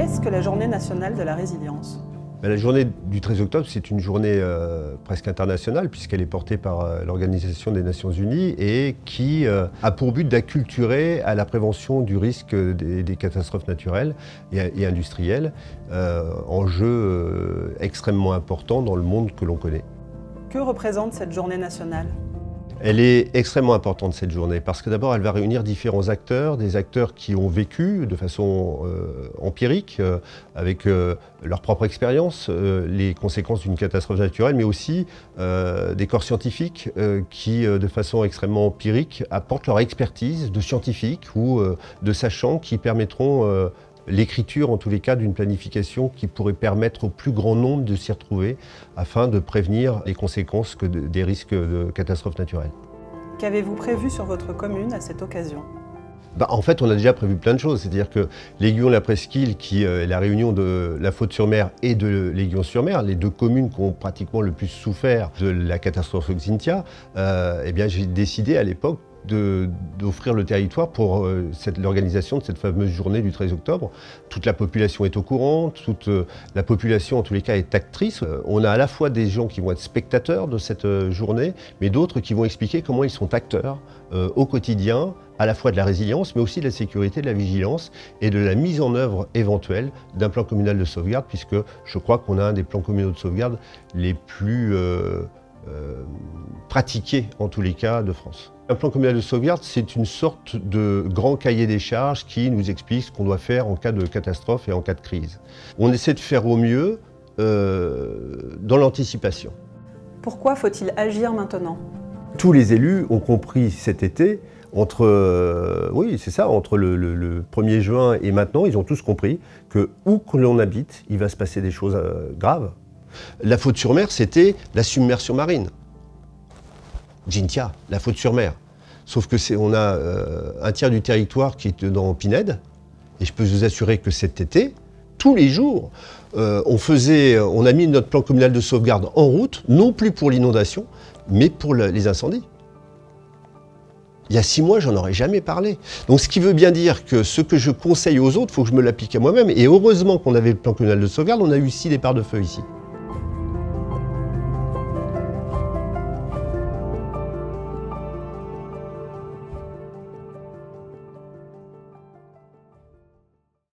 Qu'est-ce que la Journée nationale de la résilience ? La journée du 13 octobre, c'est une journée presque internationale puisqu'elle est portée par l'Organisation des Nations Unies et qui a pour but d'acculturer à la prévention du risque des catastrophes naturelles et industrielles, enjeu extrêmement important dans le monde que l'on connaît. Que représente cette journée nationale ? Elle est extrêmement importante cette journée parce que d'abord elle va réunir différents acteurs, des acteurs qui ont vécu de façon empirique avec leur propre expérience les conséquences d'une catastrophe naturelle, mais aussi des corps scientifiques qui de façon extrêmement empirique apportent leur expertise de scientifiques ou de sachants qui permettront l'écriture, en tous les cas, d'une planification qui pourrait permettre au plus grand nombre de s'y retrouver afin de prévenir les conséquences des risques de catastrophes naturelles. Qu'avez-vous prévu sur votre commune à cette occasion ? En fait, on a déjà prévu plein de choses. C'est-à-dire que l'Aiguillon-la Presqu'île, qui est la réunion de La Faute-sur-Mer et de l'Aiguillon-sur-Mer, les deux communes qui ont pratiquement le plus souffert de la catastrophe Xynthia, eh bien, j'ai décidé à l'époque d'offrir le territoire pour l'organisation de cette fameuse journée du 13 octobre. Toute la population est au courant, toute la population en tous les cas est actrice. On a à la fois des gens qui vont être spectateurs de cette journée, mais d'autres qui vont expliquer comment ils sont acteurs au quotidien, à la fois de la résilience, mais aussi de la sécurité, de la vigilance et de la mise en œuvre éventuelle d'un plan communal de sauvegarde, puisque je crois qu'on a un des plans communaux de sauvegarde les plus pratiqués en tous les cas de France. Un plan communal de sauvegarde, c'est une sorte de grand cahier des charges qui nous explique ce qu'on doit faire en cas de catastrophe et en cas de crise. On essaie de faire au mieux dans l'anticipation. Pourquoi faut-il agir maintenant ? Tous les élus ont compris cet été, entre le 1er juin et maintenant, ils ont tous compris que où que l'on habite, il va se passer des choses graves. La Faute-sur-Mer, c'était la submersion marine. Xynthia, la Faute-sur-Mer. Sauf que on a un tiers du territoire qui est dans Pinède, et je peux vous assurer que cet été, tous les jours, on a mis notre plan communal de sauvegarde en route, non plus pour l'inondation, mais pour les incendies. Il y a 6 mois, j'en aurais jamais parlé. Donc ce qui veut bien dire que ce que je conseille aux autres, il faut que je me l'applique à moi-même. Et heureusement qu'on avait le plan communal de sauvegarde, on a eu 6 départs de feu ici.